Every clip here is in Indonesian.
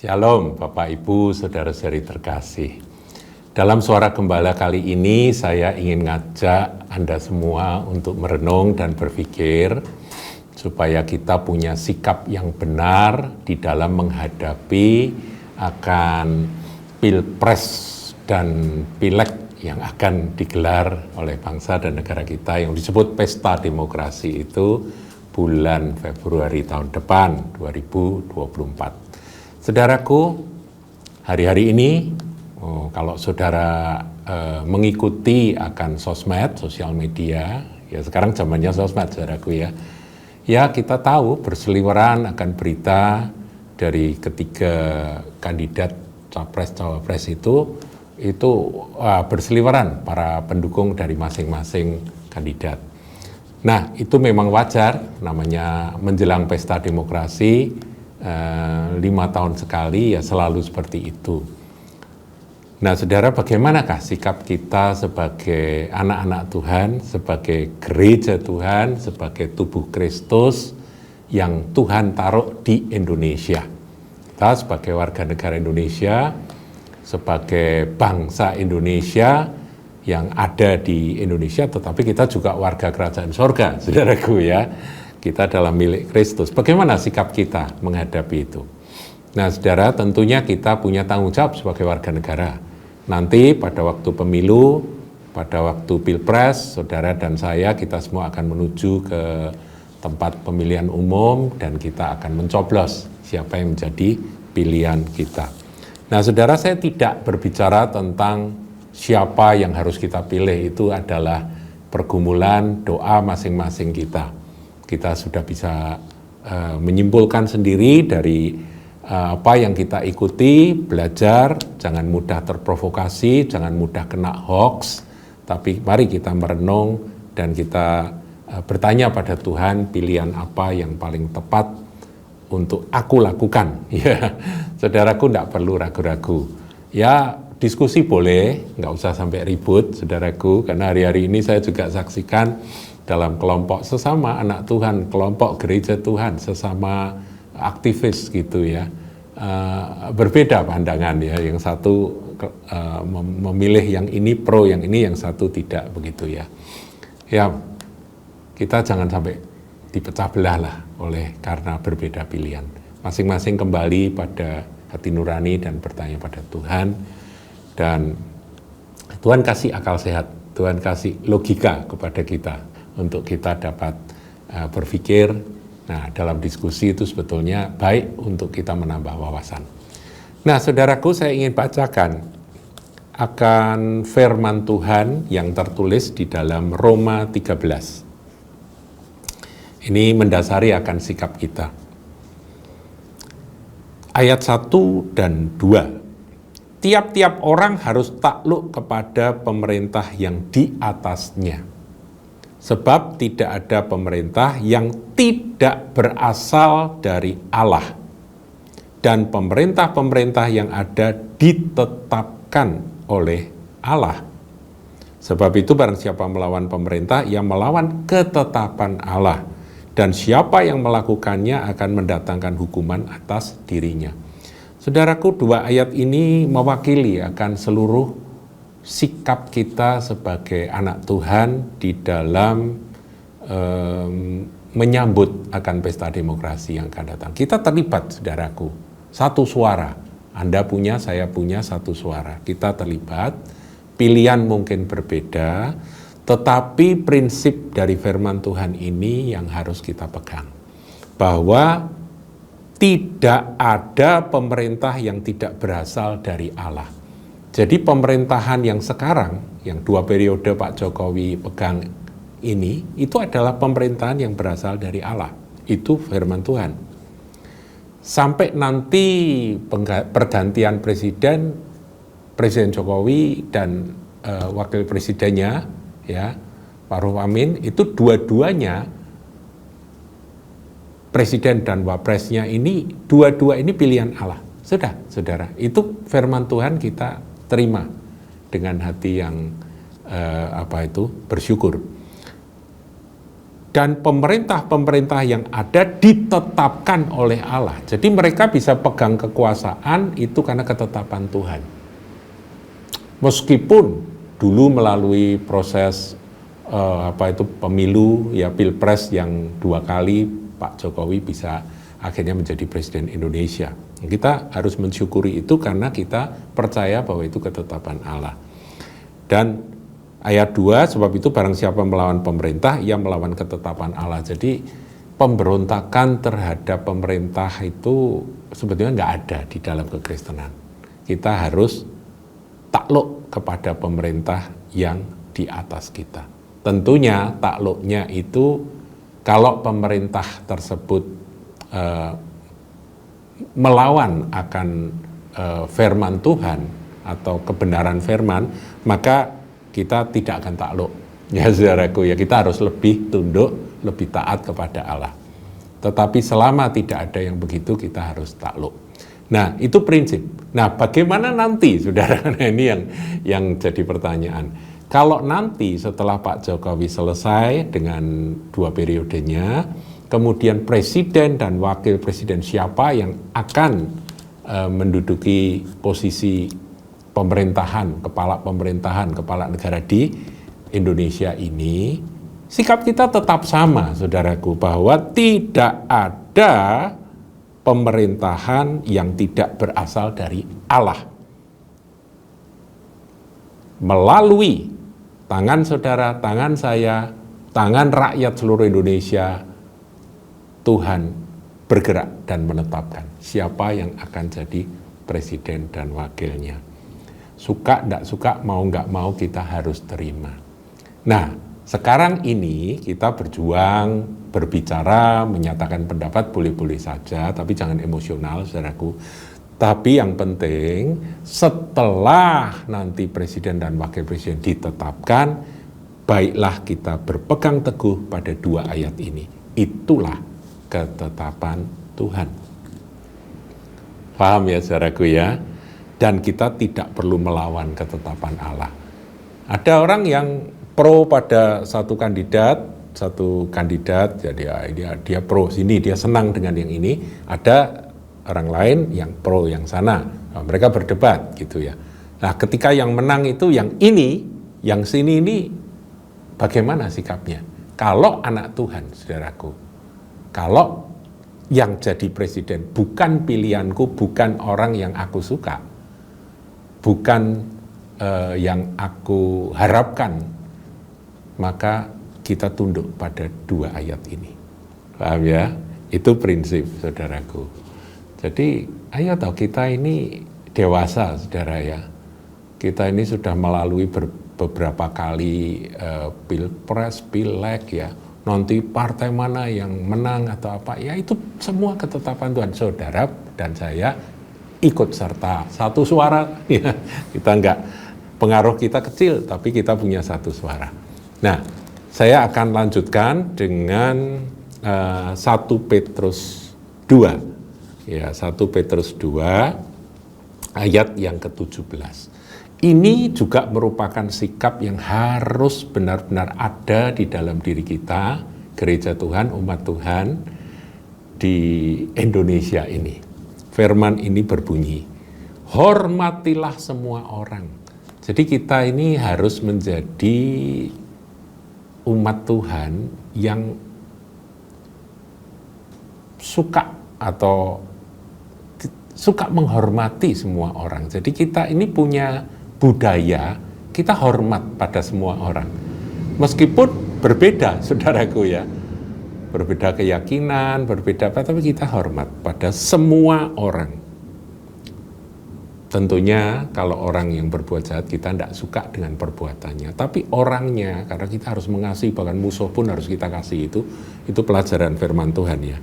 Shalom Bapak Ibu, Saudara-saudari terkasih. Dalam Suara Gembala kali ini saya ingin ngajak Anda semua untuk merenung dan berpikir supaya kita punya sikap yang benar di dalam menghadapi akan Pilpres dan Pileg yang akan digelar oleh bangsa dan negara kita yang disebut Pesta Demokrasi itu bulan Februari tahun depan 2024. Saudaraku, hari-hari ini kalau saudara mengikuti akan sosmed, sosial media, ya sekarang zamannya sosmed saudaraku ya kita tahu berseliweran akan berita dari ketiga kandidat capres-cawapres itu berseliweran para pendukung dari masing-masing kandidat. Nah, itu memang wajar, namanya menjelang pesta demokrasi, 5 tahun sekali ya selalu seperti itu. Nah saudara, bagaimanakah sikap kita sebagai anak-anak Tuhan, sebagai gereja Tuhan, sebagai tubuh Kristus yang Tuhan taruh di Indonesia. Kita sebagai warga negara Indonesia, sebagai bangsa Indonesia yang ada di Indonesia, tetapi kita juga warga kerajaan sorga, saudaraku ya. Kita adalah milik Kristus. Bagaimana sikap kita menghadapi itu? Nah, saudara, tentunya kita punya tanggung jawab sebagai warga negara. Nanti pada waktu pemilu, pada waktu Pilpres, saudara dan saya, kita semua akan menuju ke tempat pemilihan umum dan kita akan mencoblos siapa yang menjadi pilihan kita. Nah, saudara, saya tidak berbicara tentang siapa yang harus kita pilih. Itu adalah pergumulan doa masing-masing kita. Kita sudah bisa menyimpulkan sendiri dari apa yang kita ikuti, belajar, jangan mudah terprovokasi, jangan mudah kena hoax, tapi mari kita merenung dan kita bertanya pada Tuhan pilihan apa yang paling tepat untuk aku lakukan. Ya, saudaraku tidak perlu ragu-ragu. Ya, diskusi boleh, nggak usah sampai ribut, saudaraku, karena hari-hari ini saya juga saksikan dalam kelompok sesama anak Tuhan, kelompok gereja Tuhan, sesama aktivis gitu ya, berbeda pandangan ya, yang satu memilih yang ini pro, yang ini yang satu tidak begitu ya. Ya, kita jangan sampai dipecah belah lah karena berbeda pilihan. Masing-masing kembali pada hati nurani dan bertanya pada Tuhan, dan Tuhan kasih akal sehat, Tuhan kasih logika kepada kita untuk kita dapat berpikir. Nah, dalam diskusi itu sebetulnya baik untuk kita menambah wawasan. Nah, saudaraku, saya ingin bacakan akan firman Tuhan yang tertulis di dalam Roma 13. Ini mendasari akan sikap kita. Ayat 1 dan 2. Tiap-tiap orang harus takluk kepada pemerintah yang di atasnya. Sebab tidak ada pemerintah yang tidak berasal dari Allah. Dan pemerintah-pemerintah yang ada ditetapkan oleh Allah. Sebab itu barang siapa melawan pemerintah, ia melawan ketetapan Allah. Dan siapa yang melakukannya akan mendatangkan hukuman atas dirinya. Saudaraku, 2 ayat ini mewakili akan seluruh sikap kita sebagai anak Tuhan di dalam menyambut akan pesta demokrasi yang akan datang. Kita terlibat, saudaraku, satu suara. Anda punya, saya punya satu suara. Kita terlibat, pilihan mungkin berbeda, tetapi prinsip dari firman Tuhan ini yang harus kita pegang. Bahwa tidak ada pemerintah yang tidak berasal dari Allah. Jadi pemerintahan yang sekarang, yang 2 periode Pak Jokowi pegang ini, itu adalah pemerintahan yang berasal dari Allah. Itu firman Tuhan. Sampai nanti pergantian Presiden Jokowi dan wakil presidennya, ya, Pak Ruf Amin, itu dua-duanya, presiden dan wapresnya ini, dua-dua ini pilihan Allah. Sudah, saudara, itu firman Tuhan kita terima dengan hati yang bersyukur. dan pemerintah-pemerintah yang ada ditetapkan oleh Allah. Jadi mereka bisa pegang kekuasaan itu karena ketetapan Tuhan. Meskipun dulu melalui proses pemilu ya, pilpres yang 2 kali Pak Jokowi bisa akhirnya menjadi Presiden Indonesia. Kita harus mensyukuri itu karena kita percaya bahwa itu ketetapan Allah. Dan ayat 2, sebab itu barang siapa melawan pemerintah, ia melawan ketetapan Allah. Jadi pemberontakan terhadap pemerintah itu sebetulnya nggak ada di dalam kekristenan. Kita harus takluk kepada pemerintah yang di atas kita. Tentunya takluknya itu kalau pemerintah tersebut melawan akan firman Tuhan atau kebenaran firman, maka kita tidak akan takluk. Ya saudaraku, ya kita harus lebih tunduk, lebih taat kepada Allah. Tetapi selama tidak ada yang begitu, kita harus takluk. Nah, itu prinsip. Nah, bagaimana nanti, saudara? Nah, ini yang jadi pertanyaan. Kalau nanti setelah Pak Jokowi selesai dengan 2 periodenya, kemudian presiden dan wakil presiden siapa yang akan menduduki posisi pemerintahan, kepala negara di Indonesia ini, sikap kita tetap sama, saudaraku, bahwa tidak ada pemerintahan yang tidak berasal dari Allah. Melalui tangan saudara, tangan saya, tangan rakyat seluruh Indonesia, Tuhan bergerak dan menetapkan siapa yang akan jadi presiden dan wakilnya. Suka enggak suka, mau enggak mau, kita harus terima. Nah, sekarang ini kita berjuang, berbicara, menyatakan pendapat boleh-boleh saja, tapi jangan emosional, saudaraku. Tapi yang penting, setelah nanti presiden dan wakil presiden ditetapkan, baiklah kita berpegang teguh pada 2 ayat ini. Itulah ketetapan Tuhan. Paham ya, saudaraku ya? Dan kita tidak perlu melawan ketetapan Allah. Ada orang yang pro pada satu kandidat, jadi dia pro sini, dia senang dengan yang ini. Ada orang lain yang pro yang sana. Nah, mereka berdebat gitu ya. Nah, ketika yang menang itu yang ini, yang sini ini bagaimana sikapnya? Kalau anak Tuhan, saudaraku, kalau yang jadi presiden bukan pilihanku, bukan orang yang aku suka, bukan yang aku harapkan, maka kita tunduk pada 2 ayat ini. Paham ya? Itu prinsip, saudaraku. Jadi ayo toh, kita ini dewasa, saudara ya. Kita ini sudah melalui beberapa kali pilpres, pileg ya. Nanti partai mana yang menang atau apa, ya itu semua ketetapan Tuhan. Saudara dan saya ikut serta, satu suara ya. Kita enggak, pengaruh kita kecil, tapi kita punya satu suara. Nah, saya akan lanjutkan dengan 1 Petrus 2 ya, 1 Petrus 2 ayat yang ke-17. Ini juga merupakan sikap yang harus benar-benar ada di dalam diri kita, gereja Tuhan, umat Tuhan di Indonesia ini. Firman ini berbunyi, hormatilah semua orang. Jadi kita ini harus menjadi umat Tuhan yang suka menghormati semua orang. Jadi kita ini punya budaya, kita hormat pada semua orang. Meskipun berbeda, saudaraku ya. Berbeda keyakinan, berbeda apa, tapi kita hormat pada semua orang. Tentunya kalau orang yang berbuat jahat, kita tidak suka dengan perbuatannya. Tapi orangnya, karena kita harus mengasihi, bahkan musuh pun harus kita kasih, itu pelajaran firman Tuhan ya.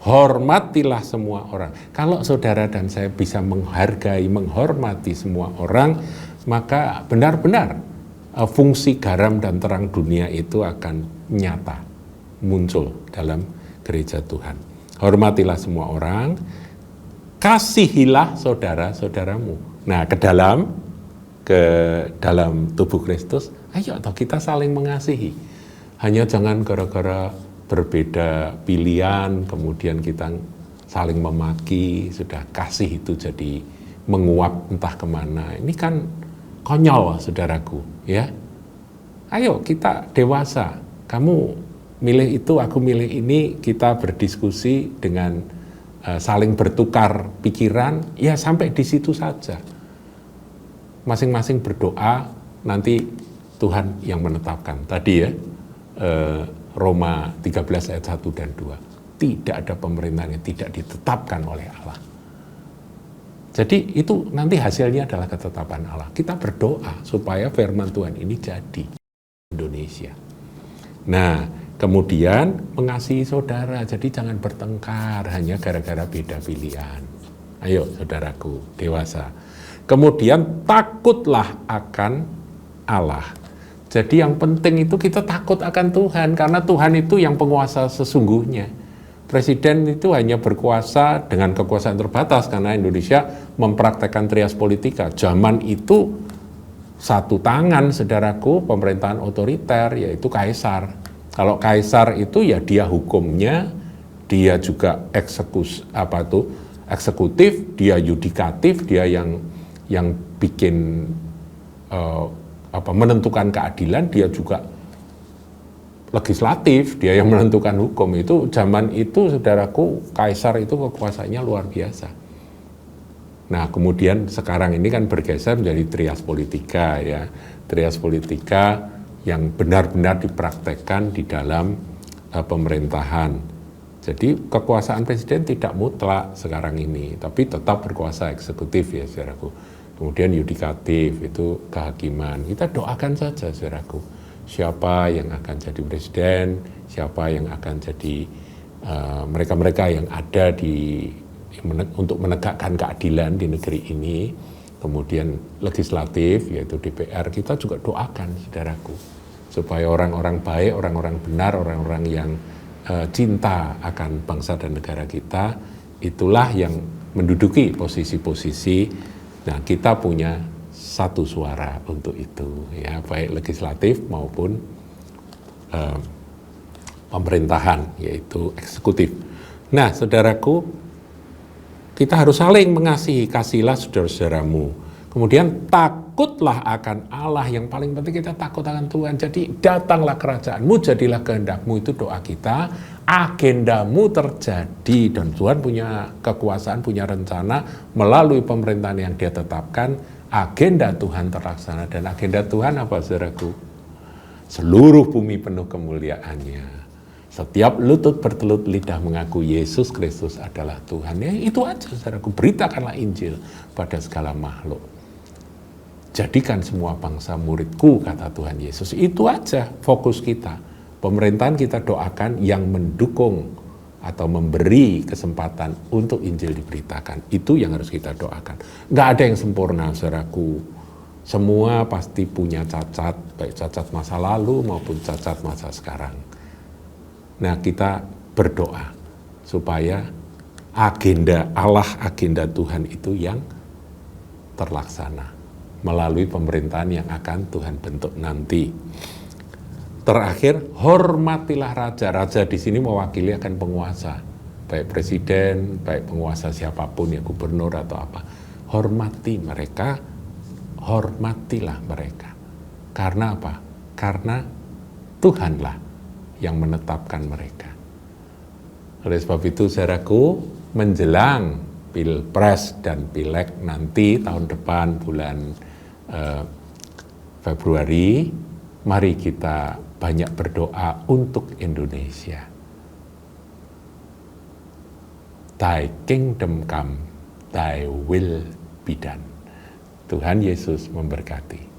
Hormatilah semua orang. Kalau saudara dan saya bisa menghargai, menghormati semua orang, maka benar-benar fungsi garam dan terang dunia itu akan nyata, muncul dalam gereja Tuhan. Hormatilah semua orang, kasihilah saudara-saudaramu. Nah, ke dalam tubuh Kristus, ayo toh kita saling mengasihi. Hanya jangan gara-gara berbeda pilihan, kemudian kita saling memaki, sudah kasih itu jadi menguap entah kemana. Ini kan konyol, saudaraku, ya. Ayo kita dewasa, kamu milih itu, aku milih ini, kita berdiskusi dengan saling bertukar pikiran, ya sampai di situ saja. Masing-masing berdoa, nanti Tuhan yang menetapkan. Tadi ya, Roma 13 ayat 1 dan 2. Tidak ada pemerintahan yang tidak ditetapkan oleh Allah. Jadi itu nanti hasilnya adalah ketetapan Allah. Kita berdoa supaya firman Tuhan ini jadi Indonesia. Nah, kemudian mengasihi saudara, jadi jangan bertengkar hanya gara-gara beda pilihan. Ayo saudaraku, dewasa. Kemudian takutlah akan Allah. Jadi yang penting itu kita takut akan Tuhan, karena Tuhan itu yang penguasa sesungguhnya. Presiden itu hanya berkuasa dengan kekuasaan terbatas, karena Indonesia mempraktekkan trias politika. Zaman itu satu tangan, saudaraku, pemerintahan otoriter, yaitu kaisar. Kalau kaisar itu ya dia hukumnya, dia juga eksekutif, dia yudikatif, dia yang bikin menentukan keadilan, dia juga legislatif, dia yang menentukan hukum. Itu zaman itu, saudaraku, kaisar itu kekuasaannya luar biasa. Nah, kemudian sekarang ini kan bergeser menjadi trias politika, ya. Trias politika yang benar-benar dipraktekkan di dalam pemerintahan. Jadi kekuasaan presiden tidak mutlak sekarang ini, tapi tetap berkuasa eksekutif, ya saudaraku. Kemudian yudikatif itu kehakiman. Kita doakan saja, saudaraku, siapa yang akan jadi presiden, siapa yang akan jadi mereka-mereka yang ada untuk menegakkan keadilan di negeri ini. Kemudian legislatif, yaitu DPR, kita juga doakan, saudaraku, supaya orang-orang baik, orang-orang benar, orang-orang yang cinta akan bangsa dan negara kita, itulah yang menduduki posisi-posisi. Nah, kita punya satu suara untuk itu, ya, baik legislatif maupun pemerintahan, yaitu eksekutif. Nah, saudaraku, kita harus saling mengasihi, kasihilah saudara-saudaramu. Kemudian takutlah akan Allah, yang paling penting kita takut akan Tuhan. Jadi datanglah kerajaanmu, jadilah kehendakmu, itu doa kita. Agendamu terjadi, dan Tuhan punya kekuasaan, punya rencana melalui pemerintahan yang dia tetapkan. Agenda Tuhan terlaksana, dan agenda Tuhan apa, saudaraku? Seluruh bumi penuh kemuliaannya. Setiap lutut bertelut lidah mengaku Yesus Kristus adalah Tuhan. Ya, itu aja, saudaraku. Beritakanlah Injil pada segala makhluk. Jadikan semua bangsa muridku, kata Tuhan Yesus. Itu aja fokus kita. Pemerintahan kita doakan yang mendukung atau memberi kesempatan untuk Injil diberitakan. Itu yang harus kita doakan. Nggak ada yang sempurna, saudaraku. Semua pasti punya cacat, baik cacat masa lalu maupun cacat masa sekarang. Nah, kita berdoa supaya agenda Allah, agenda Tuhan itu yang terlaksana melalui pemerintahan yang akan Tuhan bentuk nanti. Terakhir, hormatilah raja. Raja di sini mewakili akan penguasa, baik presiden, baik penguasa siapapun, ya gubernur atau apa. Hormati mereka, hormatilah mereka. Karena apa? Karena Tuhanlah yang menetapkan mereka. Oleh sebab itu, saudaraku, menjelang Pilpres dan Pileg nanti tahun depan bulan Februari, mari kita banyak berdoa untuk Indonesia. Thy kingdom come, thy will be done. Tuhan Yesus memberkati.